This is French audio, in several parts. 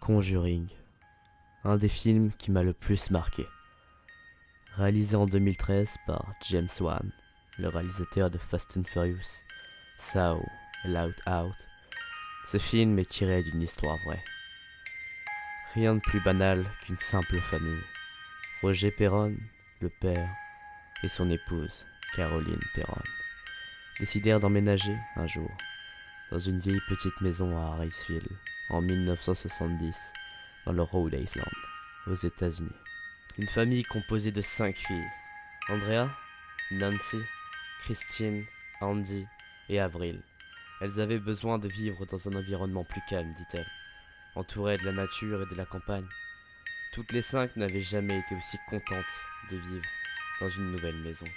Conjuring, un des films qui m'a le plus marqué. Réalisé en 2013 par James Wan, le réalisateur de Fast and Furious, Saw et Loud Out, ce film est tiré d'une histoire vraie. Rien de plus banal qu'une simple famille. Roger Perron, le père, et son épouse, Caroline Perron, décidèrent d'emménager un jour dans une vieille petite maison à Harrisville en 1970 dans le Rhode Island, aux États-Unis. Une famille composée de 5 filles: Andrea, Nancy, Christine, Andy et Avril. Elles avaient besoin de vivre dans un environnement plus calme, dit-elle, entourées de la nature et de la campagne. Toutes les 5 n'avaient jamais été aussi contentes de vivre dans une nouvelle maison.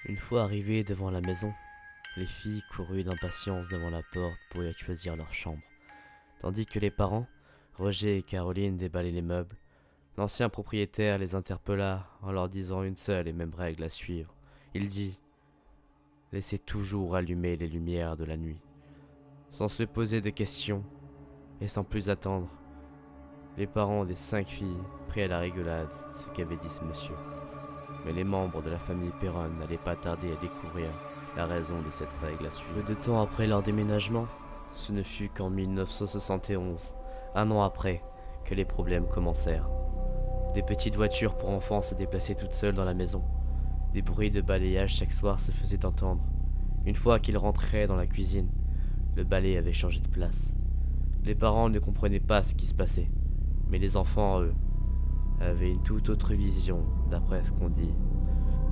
Une fois arrivées devant la maison, les filles coururent d'impatience devant la porte pour y choisir leur chambre. Tandis que les parents, Roger et Caroline, déballaient les meubles, l'ancien propriétaire les interpella en leur disant une seule et même règle à suivre. Il dit: laissez toujours allumer les lumières de la nuit. Sans se poser de questions et sans plus attendre, les parents des 5 filles prirent à la rigolade ce qu'avait dit ce monsieur. Mais les membres de la famille Perron n'allaient pas tarder à découvrir la raison de cette règle à suivre. Peu de temps après leur déménagement, ce ne fut qu'en 1971, un an après, que les problèmes commencèrent. Des petites voitures pour enfants se déplaçaient toutes seules dans la maison. Des bruits de balayage chaque soir se faisaient entendre. Une fois qu'ils rentraient dans la cuisine, le balai avait changé de place. Les parents ne comprenaient pas ce qui se passait, mais les enfants, eux, avaient une toute autre vision, d'après ce qu'on dit.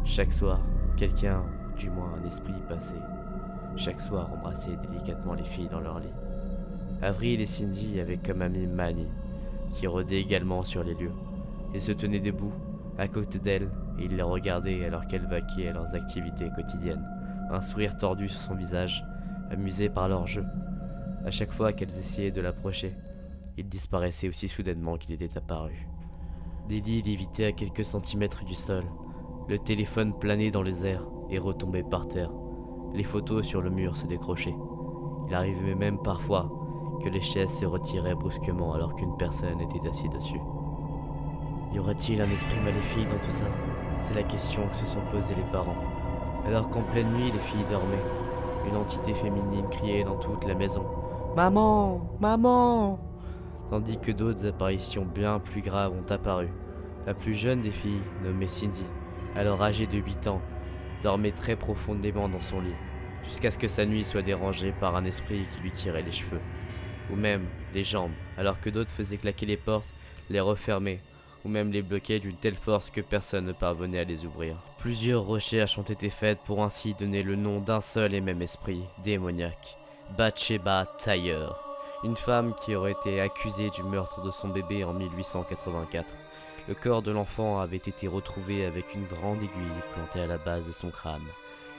Chaque soir, quelqu'un, ou du moins un esprit, passait. Chaque soir, embrassait délicatement les filles dans leur lit. Avril et Cindy avaient comme amie Manny, qui rôdait également sur les lieux. Ils se tenaient debout, à côté d'elle, et ils les regardaient alors qu'elles vaquaient à leurs activités quotidiennes, un sourire tordu sur son visage, amusées par leur jeu. À chaque fois qu'elles essayaient de l'approcher, il disparaissait aussi soudainement qu'il était apparu. Des lits lévitaient à quelques centimètres du sol, le téléphone planait dans les airs et retombait par terre. Les photos sur le mur se décrochaient. Il arrivait même parfois que les chaises se retiraient brusquement alors qu'une personne était assise dessus. Y aurait-il un esprit maléfique dans tout ça? C'est la question que se sont posés les parents. Alors qu'en pleine nuit les filles dormaient, une entité féminine criait dans toute la maison: Maman! Maman! Tandis que d'autres apparitions bien plus graves ont apparu. La plus jeune des filles, nommée Cindy, alors âgée de 8 ans, dormait très profondément dans son lit, jusqu'à ce que sa nuit soit dérangée par un esprit qui lui tirait les cheveux, ou même les jambes, alors que d'autres faisaient claquer les portes, les refermer, ou même les bloquaient d'une telle force que personne ne parvenait à les ouvrir. Plusieurs recherches ont été faites pour ainsi donner le nom d'un seul et même esprit démoniaque, Bathsheba Tyler, une femme qui aurait été accusée du meurtre de son bébé en 1884. Le corps de l'enfant avait été retrouvé avec une grande aiguille plantée à la base de son crâne,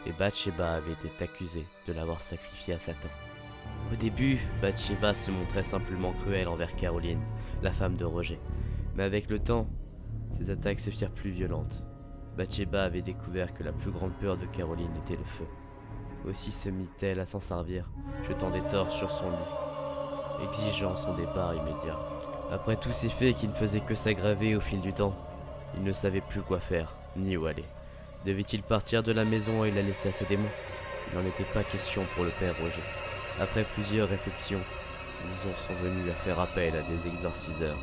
et Bathsheba avait été accusée de l'avoir sacrifié à Satan. Au début, Bathsheba se montrait simplement cruelle envers Caroline, la femme de Roger. Mais avec le temps, ses attaques se firent plus violentes. Bathsheba avait découvert que la plus grande peur de Caroline était le feu. Aussi se mit-elle à s'en servir, jetant des torches sur son lit, exigeant son départ immédiat. Après tous ces faits qui ne faisaient que s'aggraver au fil du temps, il ne savait plus quoi faire, ni où aller. Devait-il partir de la maison et la laisser à ses démons? Il n'en était pas question pour le père Roger. Après plusieurs réflexions, ils en sont venus à faire appel à des exorciseurs,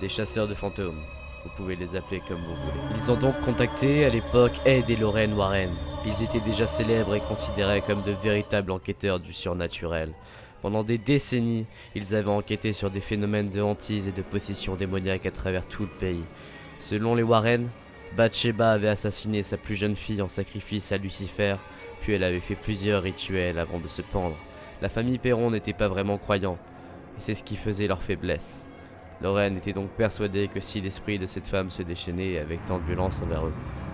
des chasseurs de fantômes, vous pouvez les appeler comme vous voulez. Ils ont donc contacté à l'époque Ed et Lorraine Warren. Ils étaient déjà célèbres et considérés comme de véritables enquêteurs du surnaturel. Pendant des décennies, ils avaient enquêté sur des phénomènes de hantise et de possession démoniaque à travers tout le pays. Selon les Warren, Bathsheba avait assassiné sa plus jeune fille en sacrifice à Lucifer, puis elle avait fait plusieurs rituels avant de se pendre. La famille Perron n'était pas vraiment croyant, et c'est ce qui faisait leur faiblesse. Lorraine était donc persuadée que si l'esprit de cette femme se déchaînait avec tant de violence envers eux,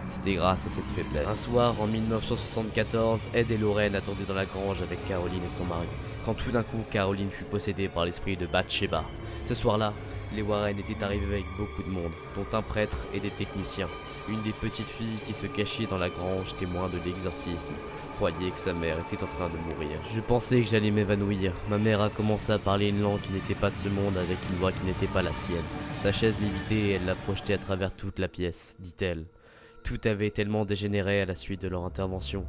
c'était grâce à cette faiblesse. Un soir, en 1974, Ed et Lorraine attendaient dans la grange avec Caroline et son mari, quand tout d'un coup, Caroline fut possédée par l'esprit de Bathsheba. Ce soir-là, les Warren étaient arrivés avec beaucoup de monde, dont un prêtre et des techniciens. Une des petites filles qui se cachait dans la grange, témoin de l'exorcisme, croyait que sa mère était en train de mourir. Je pensais que j'allais m'évanouir. Ma mère a commencé à parler une langue qui n'était pas de ce monde avec une voix qui n'était pas la sienne. Sa chaise lévitait et elle la projetait à travers toute la pièce, dit-elle. Tout avait tellement dégénéré à la suite de leur intervention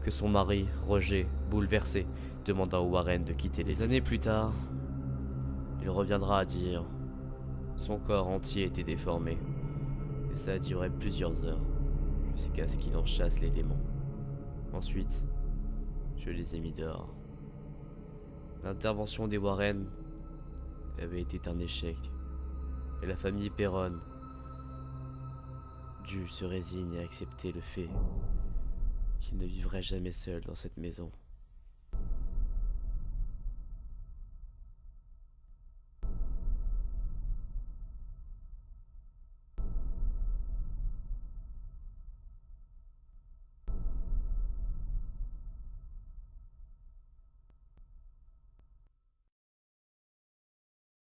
que son mari, Roger, bouleversé, demanda aux Warren de quitter les lieux. Des années plus tard, il reviendra à dire son corps entier était déformé et ça a duré plusieurs heures jusqu'à ce qu'il en chasse les démons. Ensuite, je les ai mis dehors. L'intervention des Warren avait été un échec et la famille Perron dut se résigner à accepter le fait qu'il ne vivrait jamais seul dans cette maison.